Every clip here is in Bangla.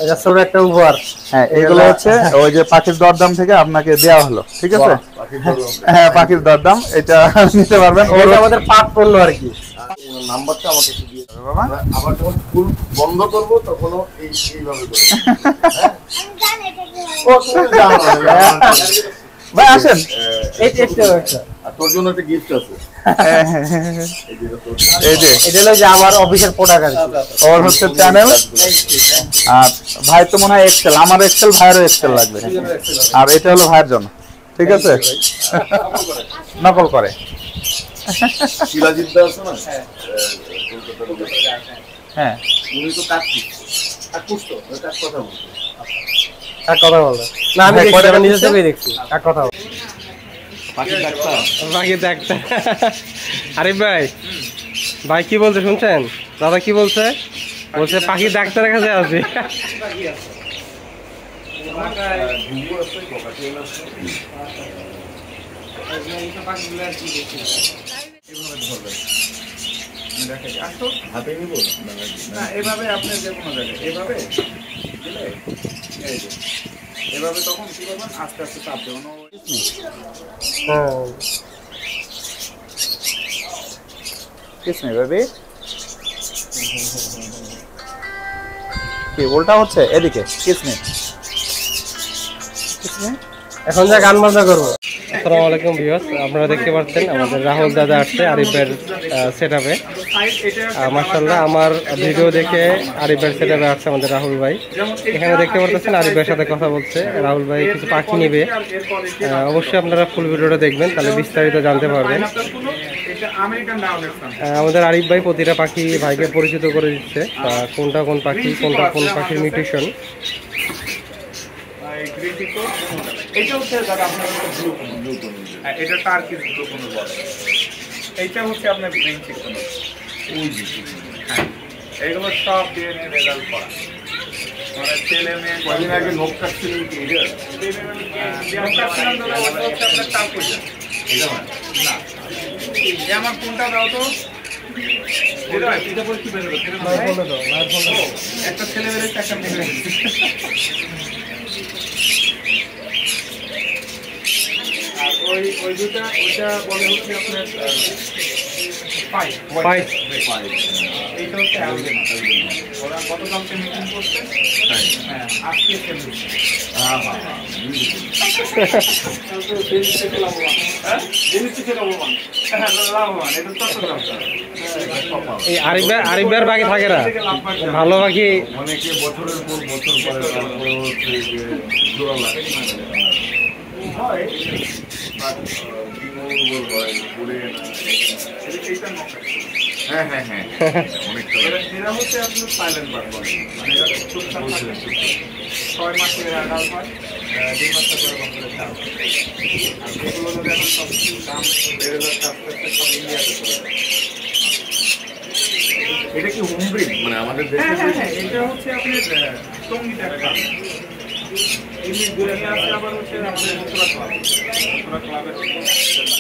এটা ছোট একটা উপহার। হ্যাঁ এগুলো হচ্ছে ওই যে পাখির দরদাম থেকে আপনাকে দেওয়া হলো, ঠিক আছে? হ্যাঁ পাখির দরদাম, এটা নিতে পারবেন। এটা আমাদের পাট পড়লো আর কি। নাম্বারটা আমাকে একটু দিয়ে দেবে বাবা। আবার যখন ফুল বন্ধ করব তখন এইভাবে করব। ও তুমি জানো ভাই আসেন, এই টেস্টটা আর তোর জন্য একটা গিফট আছে। এই যে এটা হলো যে আমার অফিসের প্রোডাক্ট আর কি। ওর হচ্ছে চ্যানেল, আর ভাই তো মনে হয় এক্সেল, আমার এক্সেল, ভাইয়েরও এক্সেল লাগবে, আর এটা হলো ভাইয়ের জন্য, ঠিক আছে? নকল করে। শিলাজিৎ দা আছে না? হ্যাঁ উনি তো কাটছি আর পুষ্ট কাট কথা বলছে। কার কথা বলবে না, আমি দেখছি, আমি নিজে চোখেই দেখছি কার কথা বলবে। পাখির ডাক্তার, পাখির ডাক্তার আরিফ ভাই, ভাই কি বলছে শুনছেন? দাদা কি বলছে? বলছে পাখির ডাক্তারের কাছে আসবে। হাতে নিব না, এভাবে আপনি যে কোনো জায়গায় এভাবে দিলে এই যে এভাবে তখন কি করবেন, আস্তে আস্তে চাপ দেবেন। Kiss me baby. কি উল্টা হচ্ছে এদিকে, কিস মি। এখন যা গান বাজনা করবো। আসসালামু আলাইকুম ভিউয়ার্স, আপনারা দেখতে পাচ্ছেন আমাদের রাহুল দাদা আসছে আরিফের সেটআপে। মাশাআল্লাহ, আমার ভিডিও দেখে আরিফের সেটআপে আসছে আমাদের রাহুল ভাই। এখানে দেখতে পাচ্ছেন আরিফের সাথে কথা বলছে। রাহুল ভাই কিছু পাখি নেবে, অবশ্যই আপনারা ফুল ভিডিওটা দেখবেন, তাহলে বিস্তারিত জানতে পারবেন। আমাদের আরিফ ভাই প্রতিটা পাখি ভাইকে পরিচিত করে দিচ্ছে, কোনটা কোন পাখি, কোনটা কোন পাখির মিউটেশন। এইটা হচ্ছে আপনার ব্লু কোন, এটা টার্কিশ ব্লু কোন বলে। এইটা হচ্ছে আপনার গ্রিন চিকন। হ্যাঁ, এগুলো সব ডিএনএ রেজাল্ট করা। মানে ছেলে মেয়ে কদিন আগে নোক কাটছিলেন কি এটা? নোক কাটছিলেন তো ওটা হচ্ছে আপনার টার্কিশ। এটা না, আমার কোনটা দাও তো? এটা বলে কি বেরোলো? একটা ছেলে বেরোচ্ছে, একটা মেয়ে বেরোচ্ছে। আর ওই দুটা ওইটা বলে হচ্ছে আপনার ফাইভ। এইটা হচ্ছে ওরা কত দামকে মিটিং করছে? হ্যাঁ, আজকে আরিফের পাখি থাকে না, ভালো পাখি অনেকে বছরের পর বছর পরে তারপরে হচ্ছে যে জোড়া লাগে হয়, হ্যাঁ হ্যাঁ হ্যাঁ, অনেকটা এরা হচ্ছে আপনার সাইলেন্ট বার্ড বলে। মানে এরা চুপচাপ থাকে, 6 মাসে অ্যাডাল্ট হয়, 2 মাস করে বছরে চাল। আর এগুলো যদি এখন সব দাম বেড়ে যাচ্ছে আস্তে আস্তে, সব ইন্ডিয়াতে চলে যায়। এটা কি হোম ব্রিড মানে আমাদের দেশে? হ্যাঁ, এটা হচ্ছে আপনার টঙ্গি টাইপের। এমনি ঘুরে নিয়ে আসছে আবার হচ্ছে আমাদের ক্লাবের।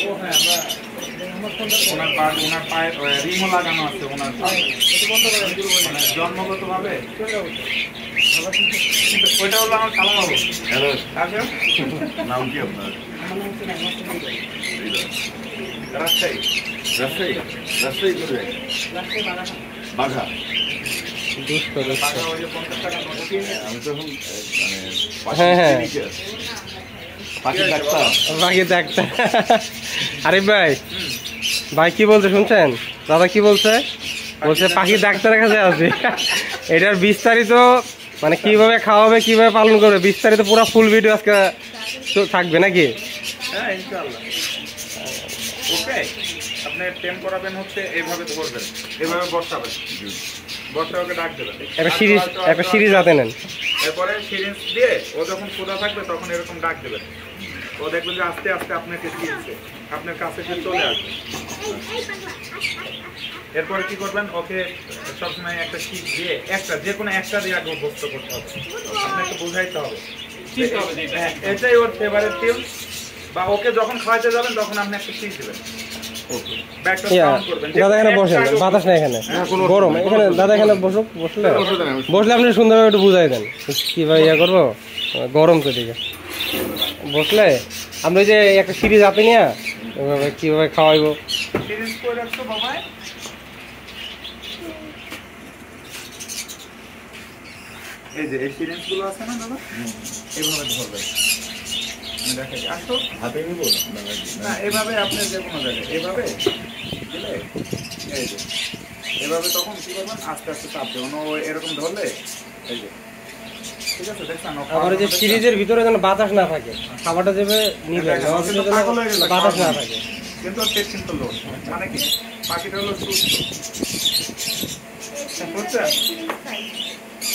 ও হ্যাঁ, ওনার পায়ে রিংও লাগানো আছে ওনার, মানে জন্মগত ভাবে। ওইটা হলো আমার খালা বাবু। হ্যালো, নাম কি আপনার? রাজশাহী। রাজশাহী রাজশাহী বাঘা। আমি তো এখন হ্যাঁ হ্যাঁ পাখির ডাক্তার। পাখির ডাক্তার আরিফ ভাই, ভাই কি বলছে শুনছেন? দাদা কি বলছে? বলছে পাখির ডাক্তারের কাছে আসবে। এটার বিস্তারিত মানে কিভাবে খাওয়াবে, কিভাবে পালন করবে, বিস্তারিত পুরো ফুল ভিডিও আজকে থাকবে নাকি? হ্যাঁ ইনশাআল্লাহ। ওকে, আপনি টেম করাবেন হচ্ছে এইভাবে ধরবেন, এইভাবে বসাবেন, বসাকে ডাক দেবেন। একটা সিরিজ হাতে নেন, এরপরে সিরিজ দিয়ে ও যখন খোদা থাকবে তখন এরকম ডাক দেবেন। ও দেখবেন যে আস্তে আস্তে আপনাকে চিনছে, আপনার কাছে চলে আসবে। এরপরে কি করবেন, ওকে সবসময় একটা শিট দিয়ে যে কোনো একটা দিয়ে আগে অভ্যস্ত করতে হবে। আপনাকে বোঝাইতে হবে এটাই ওর ফেভারিট টিম, বা ওকে যখন খাওয়াইতে যাবেন তখন আপনি একটা শিট দেবেন। ব্যাকটা ইয়া, সাউন্ড করবেন দাদা এখানে বসেন, বাতাস নাই এখানে, গরম এখানে। দাদা এখানে বসলে আপনি সুন্দরভাবে একটু বুঝাই দেন কিভাবে ইয়া করবো, গরম তো দিকে বসলে। আমরা ওই যে একটা সিরিজ আপনি নিয়ে ওইভাবে কিভাবে খাওয়াইবো। সিরিজ করে রাখছো বাবাই। এই যে এই সিরিজ গুলো আছে না দাদা, এইভাবে ধরবেন। আমি দেখাই, আসো হাতে নিব না, এভাবে আপনি যে কোনো জায়গায় এভাবে দিলে, এই যে এভাবে তখন কি করবেন, আস্তে আস্তে চাপ দেবেন। ও এরকম ধরলে এই যে ঠিক আছে, দেখছেন? আবার ওই যে সিরিজের ভিতরে যেন বাতাস না থাকে, খাবারটা যাবে নিবে, বাতাস না থাকে। কিন্তু ওর পেট কিন্তু লো, মানে কি পাখিটা হলো সুস্থ, বুঝছেন?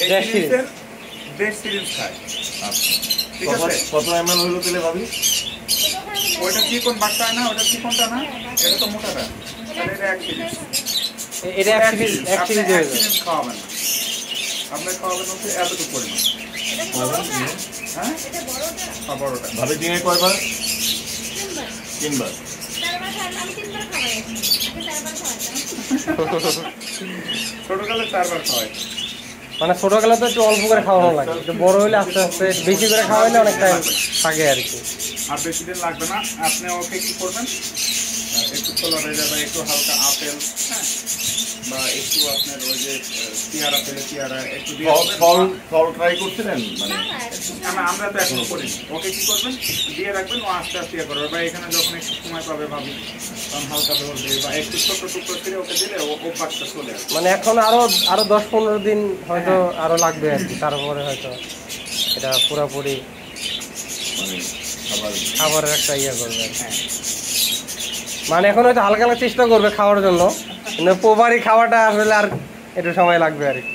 এই সিরিজের বেস্ট সিরিজ খায়। ঠিক আছে, কত এমএল হইলো তেলে ভাবি? ওইটা চিকন বাচ্চা না, ওটা চিকনটা না, এটা তো মোটাটা। তাহলে এটা এক সিরিজ, এটা এক সিরিজ হয়ে যাবে। খাওয়াবেন না, আপনি খাওয়াবেন হচ্ছে এতটুকু পরিমাণ। হ্যাঁ, বড়টা ভাবি দিনে কয়বার? 3 বার। ছোটকালে 4 বার খাওয়াই। মানে ছোটবেলা তো একটু অল্প করে খাওয়ানো লাগে, একটু বড় হইলে আস্তে আস্তে বেশি করে খাওয়াইলে অনেক টাইম থাকে আর কি। আর বেশি দিন লাগবে না। আপনি ওকে কি করবেন, একটু ছোলা ভেজা বা একটু হালকা আপেল, হ্যাঁ, বা একটু আপনার ওই যে পেয়ারা পেলে পেয়ারা একটু দিয়ে ফল ট্রাই করছিলেন? মানে আমরা তো এখনো করিনি। ওকে কি করবেন, দিয়ে রাখবেন, ও আস্তে আস্তে ইয়ে করবে। বা এখানে যখন একটু সময় পাবে ভাবি, তখন হালকা ধরবে বা একটু ছোট টুকরো করে ওকে দিলে ও অভ্যাসটা চলে আসবে। মানে এখন আরো 10-15 দিন হয়তো আরো লাগবে আর কি, তারপরে হয়তো এটা পুরোপুরি মানে খাবারের একটা ইয়ে করবে আর কি। মানে এখন হয়তো হালকা হালকা চেষ্টা করবে খাওয়ার জন্য, কিন্তু প্রপারই খাওয়াটা আসলে আর একটু সময় লাগবে আর কি।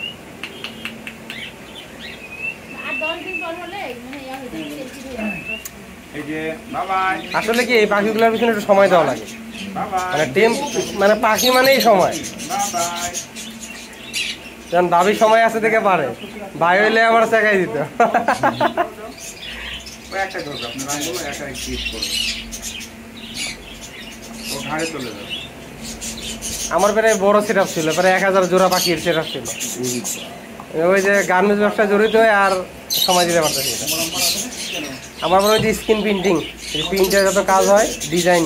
এই যে বাবাই, আসলে কি এই পাখিগুলোর পিছনে একটু সময় দেওয়া লাগে, বাবাই, মানে পাখি মানেই সময়। বাবাই। যেমন ভাবি সময় আছে থেকে পারে, ভাই হইলে আমার চেকাই দিত। ও একটা ধরবে, আপনার রানগুলো একা ক্লিক করবে, ও ঘাড়ে চলে যাবে। আমার প্রায় বড় সেট ছিল, প্রায় 1000 জোড়া পাখির সেট ছিল। ওই যে গার্মেন্টস ব্যবসায় জড়িত হয়ে আর সময় দিতে পারতেছি না। আমার মনে হয় যে স্ক্রিন প্রিন্টিং, প্রিন্টের যত কাজ হয়, ডিজাইন,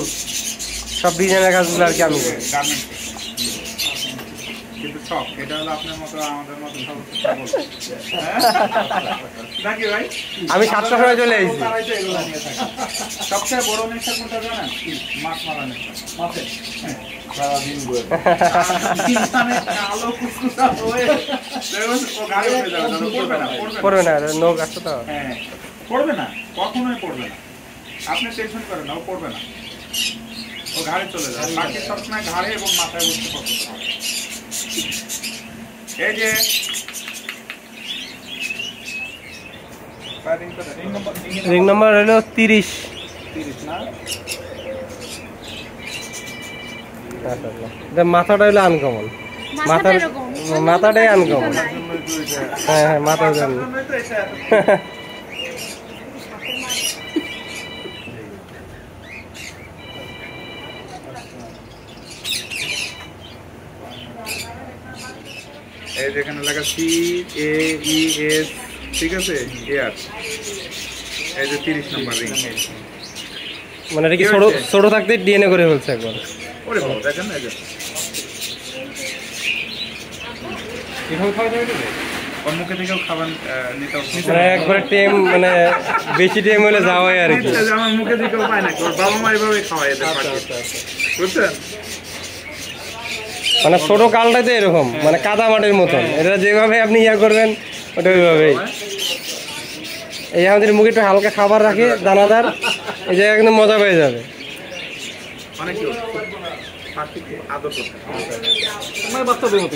সব ডিজাইনের কাজগুলো আর কি আমি করি। গার্মেন্টস কিন্তু শখ, এটা হলো আপনার মতো আমাদের মতো নাকি ভাই? আমি 7টার সময় চলে আসছি। তারাই তো এগুলো নিয়ে থাকে। সবচেয়ে বড় নেশা কোনটা জানেন? মাছ মারা নেশা। মাছের সারাদিন বয়ে মানে আলো কুচকুচা হয়ে দেখবেন ও গাড়ি উঠে যাবে, পড়বে না, পড়বে না, নখ আসছে তো। হ্যাঁ, পড়বে না, কখনোই পড়বে না। আপনি টেনশন করেন না, ও পড়বে না, ও ঘাড়ে চলে যাবে। বাকি সবসময় ঘাড়ে এবং মাথায় বসতে পছন্দ করে। এই যে রিং নাম্বার হলো 30। মাথাটা হলো আনকমন, মাথাটাই আনকমন। হ্যাঁ হ্যাঁ, মাথার জন্য। এই যেখানে লেখা CAES, ঠিক আছে, এয়ার। এই যে 30 নম্বর রিং। মানে এটা কি ছোট থাকতে ডিএনএ করে ফেলছে একবার। ওরে বাবা, দেখেন না, এই যে ওর মুখে থেকেও খাবার নিতে মানে একবারে টেম, মানে বেশি টেম হলে যাওয়াই আর কি। আমার মুখে থেকেও পায় না, ওর বাবা মা এভাবে খাওয়ায় এদের পাখি, বুঝছেন? মানে ছোট কালটাই তো এরকম, মানে কাদা মাটির মতন। এটা যেভাবে আপনি ইয়া করবেন ওটা ওইভাবেই। এই আমাদের মুখে একটু হালকা খাবার রাখে, দানাদার, এই জায়গায় কিন্তু মজা পেয়ে যাবে। অনেক পাখি খুব আদর করতে আমার বাচ্চাদের মতো।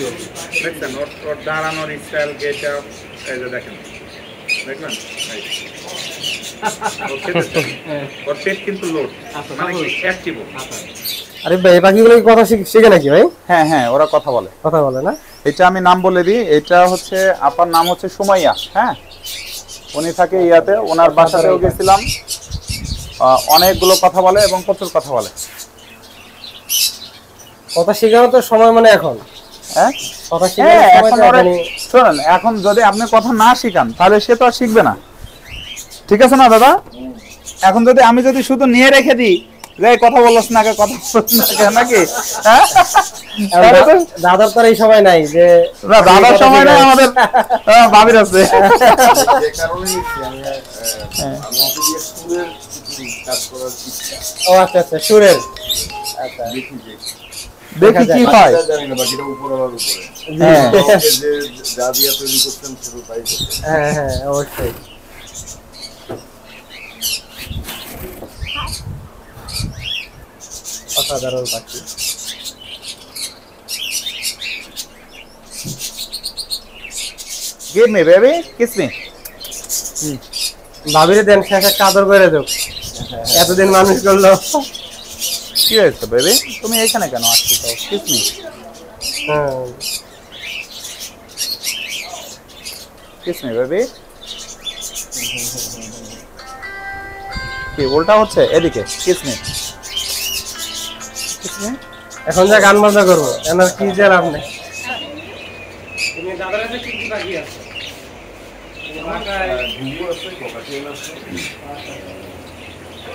দেখছেন ওর দাঁড়ানোর স্টাইল, গেট আপ, এই যে দেখেন, দেখলেন? ওর পেট কিন্তু লোড, মানে কি অ্যাক্টিভ। আরে ভাই, এই পাখিগুলো কি কথা শিখে নাকি ভাই? হ্যাঁ হ্যাঁ, ওরা কথা বলে। কথা বলে না? এটা আমি নাম বলে দিই, এটা হচ্ছে আপার নাম হচ্ছে সুমাইয়া। হ্যাঁ, উনি থাকে ইয়াতে, ওনার বাসাতেও গেছিলাম। অনেকগুলো কথা বলে এবং প্রচুর কথা বলে। কথা শেখানো তো সময় মানে এখন। হ্যাঁ কথা শেখানোর সময় এখন তো ওরা এখনই। শোনেন, এখন যদি আপনি কথা না শিখান তাহলে সে তো আর শিখবে না, ঠিক আছে না দাদা? এখন যদি আমি যদি শুধু নিয়ে রেখে দিই যে কথা বলছ না, কথা বলছ না কেন, নাকি? হ্যাঁ? তাহলে তো দাদার তো আর এই সময় নাই যে না, দাদার সময় নাই, আমাদের ভাবির আছে। যে কারণে নিচ্ছি আমি আমি ওকে দিয়ে সুরের কাজ করার ইচ্ছা। ও আচ্ছা আচ্ছা, সুরের। আচ্ছা দেখি যে দেখি কি হয়। বাকিটা জানি না, বাকিটা উপরওয়ালার উপরে। হ্যাঁ আমাকে যে যা দিয়া তৈরি করছেন সেটা তাই করছেন। হ্যাঁ হ্যাঁ অবশ্যই। অসাধারণ পাখি। Give me baby, kiss me. ভাবিরে দেন, শেষে কাদর করে দেব, এতদিন মানুষ করলো। কি হয়েছে বেবি, তুমি এখানে কেন আসছো? তো কিস মি, হ্যাঁ কিস মি বেবি। কি উল্টা হচ্ছে? এদিকে কিস মি, কিস মি। এখন যা গান বাজনা করবো, এনার কি যে লাভ নেই। তুমি দাদার কাছে কি কি বাকি আছে? ঘুঘু আছে, ককাটেল আছে।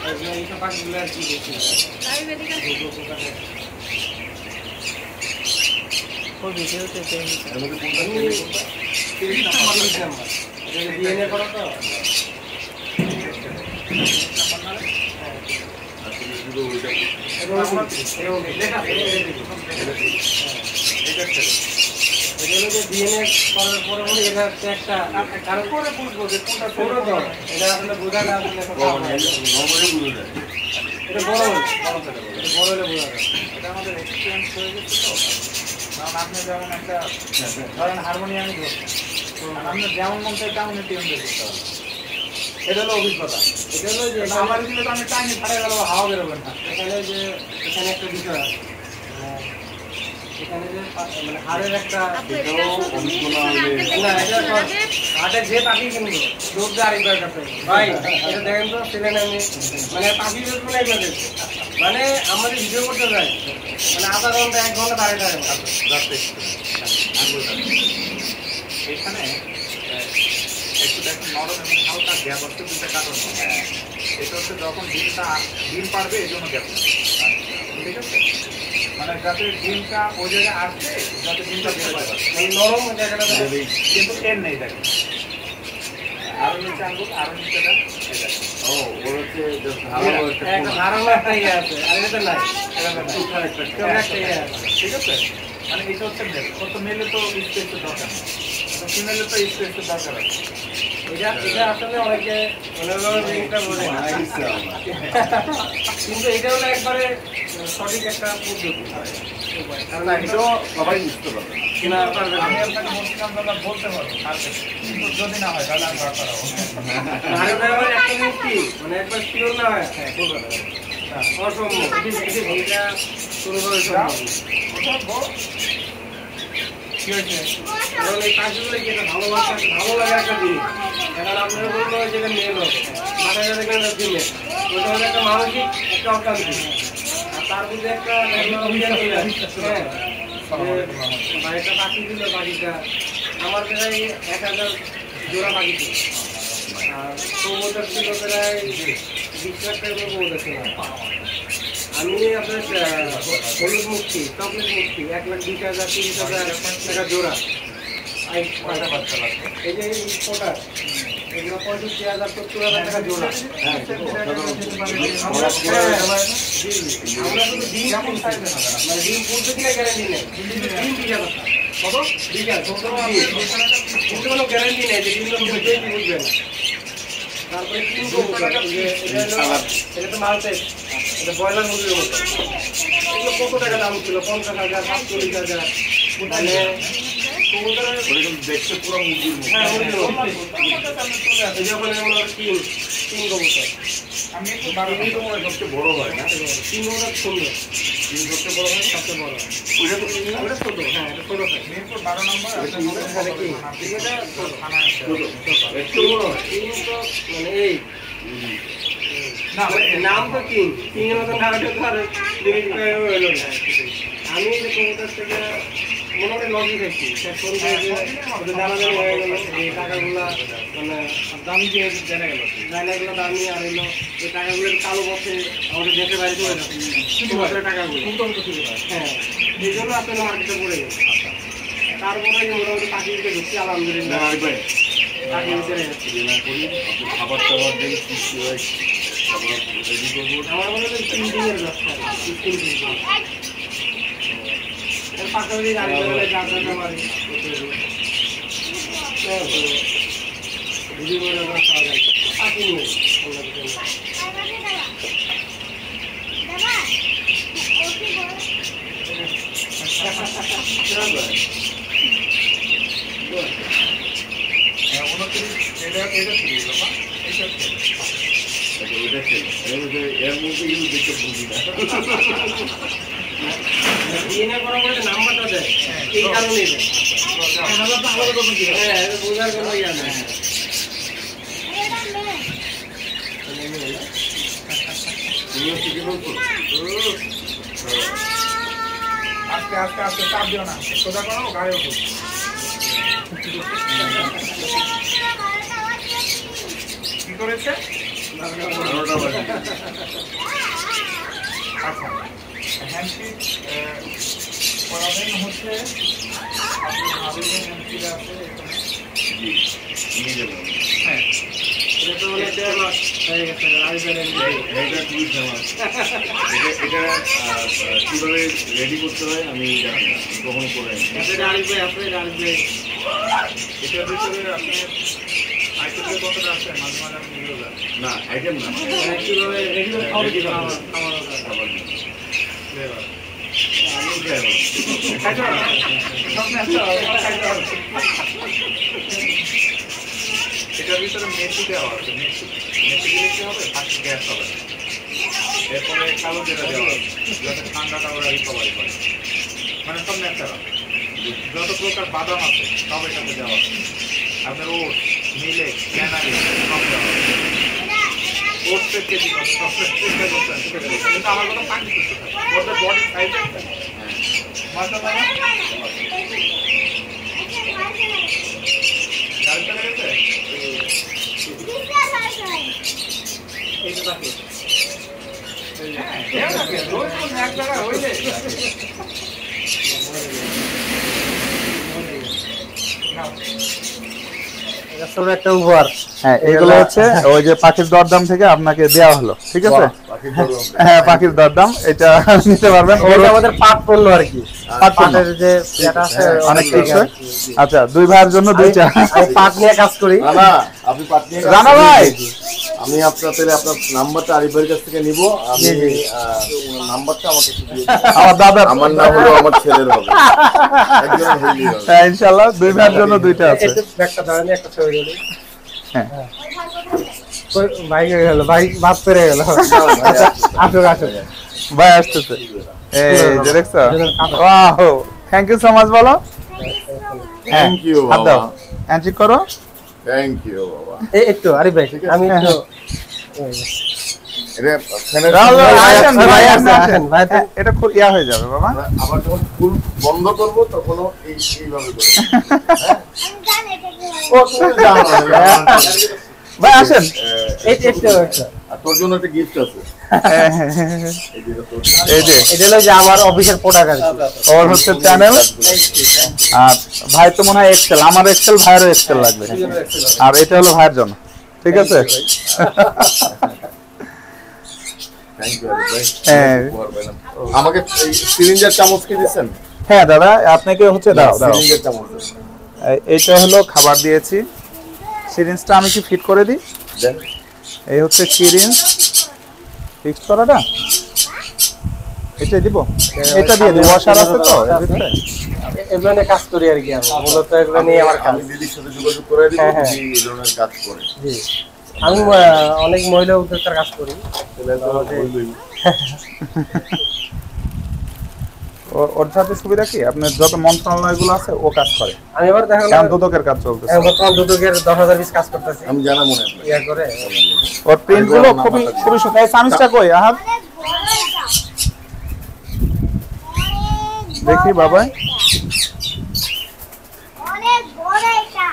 এইসব পাখিগুলো আর কি দেখি। এর মধ্যে কোনটা খেলে কোনটা? ডিএনএ করো তো। আসলে শুধু ওইটা ডিএনএ করার পরে বলে এটা হচ্ছে একটা কারণ করে বুঝবো যে কোনটা ছোট তো এটা আসলে বোঝাটা আসলে কথা হয় না। নর্মালি বুঝে যায়। এটা বড় হলে বড় হলে বোঝা যায়। এটা আমাদের এক্সপিরিয়েন্স হয়ে গেছে তো। কারণ আপনি যেমন একটা ধরেন হারমোনিয়ামই ধরছেন, আপনি যেমন মন চাই তেমনই টিউন দিয়ে করতে হবে। এটা হলো অভিজ্ঞতা। এটা হলো যে আমার দিলে তো আমি টাইনি ফাড়ে গেল, হাওয়া বেরোবেন না। এখানে যে এখানে একটা বিষয় আছে, এখানে যে মানে হাড়ের একটা না, এটা হাটে যে পাখি কিনবো দুধ দিয়ে আরেকবার কাছে ভাই এটা দেখেন তো সেখানে আমি মানে পাখি দুধ মানে একবার দেখছি মানে আমাদের ভিডিও করতে যাই মানে আধা ঘন্টা 1 ঘন্টা দাঁড়িয়ে এখানে একটু দেখুন নরম এবং হালকা গ্যাপ আছে, দুটো কারণ। এটা হচ্ছে যখন ডিম পারবে এই জন্য গ্যাপ, ঠিক আছে? মানে যাতে ডিমটা ওই জায়গায় আসবে, যাতে ডিমটা বের হয়, মানে নরম জায়গাটা কিন্তু এর নেই দেখেন। আরো নিচে আনবো, আরো নিচে দেন, এই দেখেন। ও ওর হচ্ছে just হালকা একটা একটা কোনা। ধারণা একটা ইয়ে আছে আর এটা নাই সুখার একটা কেমন একটা ইয়ে আছে ঠিক আছে? মানে এটা হচ্ছে মেল। কত মেলে তো স্পেসের দরকার নেই, ফিমেলে তো স্পেসের দরকার আছে। এটা আসলে অনেকে মনে হলো জিনিসটা বোঝে না কিন্তু এটা হলো একবারে সঠিক একটা পদ্ধতি কারণ এটাও সবাই বুঝতে পারবে না। কিনা পারবে আমি আপনাকে বলছিলাম দাদা বলতে পারবো, কিন্তু যদি না হয় তাহলে আমি ভাগ করাবো। আরে ভাই আমার একটা জিনিস কি মানে একবার শিওর না হয় অসম্ভব এটা কোনোভাবে সম্ভব না। কি হয়েছে? কারণ এই কাজগুলো কি একটা ভালোবাসা ভালো লাগে একটা জিনিস এখন আপনারা বলতে হয় যেটা মেয়ে লোক মাথায় যাবে কেন দিনে ওটা হলো একটা মানসিক একটা অশান্তি আর তার মধ্যে একটা একটা পাখি দিল পাখিটা আমার প্রায় 1000 জোড়া পাখি ছিল আর কবুতর ছিল প্রায় 20 লাখ টাকা কবুতর ছিল। আমি আপনার হলুদ মুক্তি চকলেট মুক্তি 1,20,000 30,000 টাকা জোড়া এই যে ফোটা এগুলো 65,000 70,000 টাকা জোড়া। আমরা শুধু ডিম কেমন সাইজে মানে ডিম ফুলতে কিনা গ্যারান্টি নেই ডিম দিকে কত দিকে কিন্তু কোনো গ্যারান্টি নেই যে ডিমগুলো ফুলতে কি বুঝবেন। তারপরে কিং কবুতর এটা তো মালটেস এটা ব্রয়লার মুরগির মতো এগুলো কত টাকা দাম ছিল 50,000 45,000 মানে কবুতরের দেখতে পুরো মুরগির মতো। হ্যাঁ এই যখন আমরা কিং কবুতর আমি একটু এই তো মনে হয় সবচেয়ে বড় হয় না? কিং কবুতর সুন্দর ডিম সবচেয়ে বড় হয়? সবচেয়ে বড় ওইটা তো কিনি না? ওটা ছোট হ্যাঁ এটা ছোট হয় মিরপুর 12 নম্বর এটা কি এটা ছোট থানায় আছে। একটু বড় হয়? কিং তো মানে এই না, নাম তো কিং কিং এর মতন নাম তো আর লিমিট করে হলো না আমি এই কবুতর থেকে মোটামুটি লজি দেখছি ফোন দিয়ে জানাজানি হয়ে গেল এই টাকাগুলা মানে দামি যে জানা গেল দামি আর এলো এই টাকাগুলো কালো বসে আমাদের দেশের বাইরে চলে যাচ্ছে কবুতরের টাকাগুলো হ্যাঁ এই জন্য আপনার মার্কেটে পড়ে গেছে তারপরে মোটামুটি পাখি দিতে ঢুকছি আলহামদুলিল্লাহ পাখি ভিতরে যাচ্ছি খাবার টাবার দেন রেডি করবো আমার মনে হয় 3 দিনের ব্যবসা 3 দিন এর পাশাপাশি গাড়ি করে যাত্রা মারি ভিডিও করে ব্যবসা হয় পাখি নেই এর মধ্যে কিন্তু দেখতে বুঝি না নাম্বারটা দেয় এই কারণেই বোঝার কোনো ইয়া নেই আস্তে আস্তে আস্তে চাপ দিও না সোজা করো গাড়ি উঠো কি করেছে 12টা বাজে আচ্ছা হ্যান্ডশিট করাবেন হচ্ছে আপনি ভাবেন হ্যান্ডশিট আছে জি নিয়ে যাবো হ্যাঁ এটা তো অনেক ফেমাস হয়ে গেছে এটা খুবই ফেমাস এটা কীভাবে রেডি করতে হয় আমি জানি না কখনো করে আরিফ ভাই আপনার আরিফ ভাই এটার ভিতরে আপনি আইটেমের কতটা আছে মাঝে মাঝে আমি নিয়ে যাই না আইটেম না কিভাবে রেগুলার খাওয়া Ready খাওয়া খাবার খাওয়া জন্য। ফ্লেভার আমি খাই খাইতে হবে সামনে আসতে হবে খাইতে হবে এটার ভিতরে মেথি দেওয়া আছে মেথি দিলে কি হবে ফার্স্ট গ্যাস হবে এরপরে কালো যেটা দেওয়া হবে যাতে ঠান্ডাটা ওরা রিকভারি করে মানে সব ন্যাচারাল যত প্রকার বাদাম আছে সব এটাতে দেওয়া আছে আপনার ওট মিলেট ক্যানারি সব দেওয়া হবে ওটসের কেজি কত সবটা চেষ্টা করতে কিন্তু আমার কথা পানি করতে থাকে ওদের বডি সাইজ আছে মাথা গাড়ি চলে গেছে এটা বাকি হ্যাঁ রোজ এক জায়গায় হইলে এটা ছোট একটা উপহার হ্যাঁ এগুলো হচ্ছে ওই যে পাখির দরদাম থেকে আপনাকে দেওয়া হলো ঠিক আছে হ্যাঁ পাখির দরদাম এটা নিতে পারবেন এটা আমাদের পাট পড়লো আর কি পাট পণ্য। পাটের যে যেটা আছে অনেক কিছু আচ্ছা দুই ভাইয়ের জন্য দুইটা আমি পাট নিয়ে কাজ করি না আপনি পাঠিয়ে রানা ভাই আমি আপনার নাম্বারটা আরিফের কাছ থেকে নিব আমি নাম্বারটা আমাকে একটু দিয়ে দিন। আমার দাদা আমার নাম হলো আমার ছেলের হবে একজন হইলেই হবে হ্যাঁ ইনশাআল্লাহ দুই ভাইয়ের জন্য দুইটা আছে একটু ব্যাগটা ধরেন একটা ছবি দিলি হ্যাঁ ভাই হয়ে গেল ভাই বাদ পেরে গেল আসুক আসুক ভাই আসতেছে এই যে দেখছো wow thank you so much বলো থ্যাংক ইউ হাত দাও বাবা হ্যান্ডশেক করো থ্যাংক ইউ বাবা এই একটু আরিফ ভাই আমি একটু এটা ফ্যানের আসেন, ভাই আসেন, আসেন, আসেন। ভাই তো- হ্যাঁ, এটা খুব ইয়া হয়ে যাবে বাবা আবার যখন ফুল বন্ধ করব তখনও এইভাবে করব ও তুমি জানো না, ভাই আসেন এই একটু একটু আর তোর জন্য একটা গিফট আছে হ্যাঁ, এই যে তোর এই যে এটা হলো যে আমার অফিসের প্রোডাক্ট আর কি ওর হচ্ছে চ্যানেল আর ভাই তো মনে হয় এক্সেল আমার এক্সেল ভাইয়েরও এক্সেল লাগবে আর এটা হলো ভাইয়ের জন্য ঠিক আছে থ্যাংক ইউ ভাই হ্যাঁ। উপহার পেলাম। আমাকে এই সিরিঞ্জার চামচ কি দিবেন হ্যাঁ দাদা আপনাকে হচ্ছে দাও দাও সিরিঞ্জার চামচ এইটা হলো খাবার দিয়েছি সিরিঞ্জটা আমি কি ফিট করে দিই দেন এই হচ্ছে সিরিঞ্জ ফিক্স করাটা এটা দিব এটা দিয়ে দিব ওয়াশার আছে তো এর ভিতরে? এগুলো নিয়ে কাজ করি আর কি আমি মূলত এগুলো নিয়ে আমার কাজ আমি দিদির সাথে যোগাযোগ করে দিব হ্যাঁ, হ্যাঁ। দিদি এই ধরনের কাজ করে জি আমি অনেক মহিলা উদ্যোক্তার কাজ করি ওর সাথে সুবিধা কি আপনার যত মন্ত্রণালয়গুলো আছে ও কাজ করে আমি এবার দেখা কারণ গেল দুদকের কাজ চলতেছে বর্তমান দুদকের 10,000 পিস কাজ করতেছি আমি জানা মনে আপনাকে ইয়া করে ওর প্রিন্ট গুলো খুবই খুবই সুন্দর এই সামিজটা কই আহাত দেখি বাবা। অনেক বড় এটা।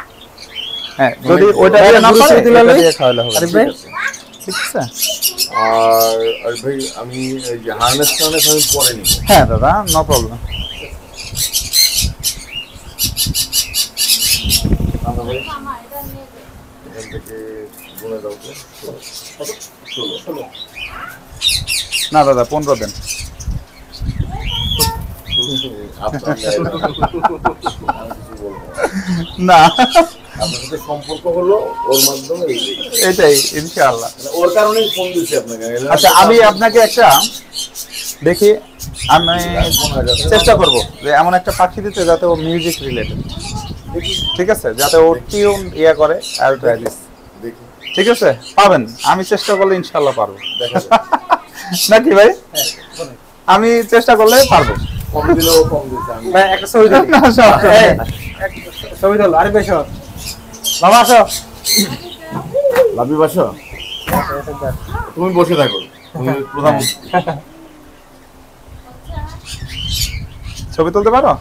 হ্যাঁ, যদি ওইটা দিয়ে না পারে এটা দিয়ে খাওয়ালে হবে। আরিফ ভাই ঠিক আছে? আর ভাই আমি এই যে হার্নেস টার্নেস আমি পরে নিব। হ্যাঁ দাদা, নো প্রবলেম। আমরা ভাই এখান থেকে গুনে দাও তো 16 না দাদা 15 দেন। আপনার না, আপনার সাথে সম্পর্ক হলো ওর মাধ্যমে এটাই ইনশাআল্লাহ। মানে ওর কারণেই ফোন দিচ্ছি আপনাকে। আচ্ছা, আমি আপনাকে একটা দেখি, আমি চেষ্টা করব যে এমন একটা পাখি দিতে যাতে ও মিউজিক রিলেটেড, ঠিক আছে, যাতে ও টিউন ইয়া করে আর ট্রাইলিস, দেখি ঠিক আছে? পাবেন, আমি চেষ্টা করলে ইনশাআল্লাহ পারবো। দেখা নাকি ভাই? আমি চেষ্টা করলে পারবো। কম দিলেও কম দিচ্ছে আমি। ভাই একটা ছবি তুলি। না, সমস্যা নেই। ছবি তোল আরিফ ভাই সহ। বাবা আসো। লাভি বাসা তুমি বসে থাকো, তুমি প্রধান ছবি তুলতে পারো?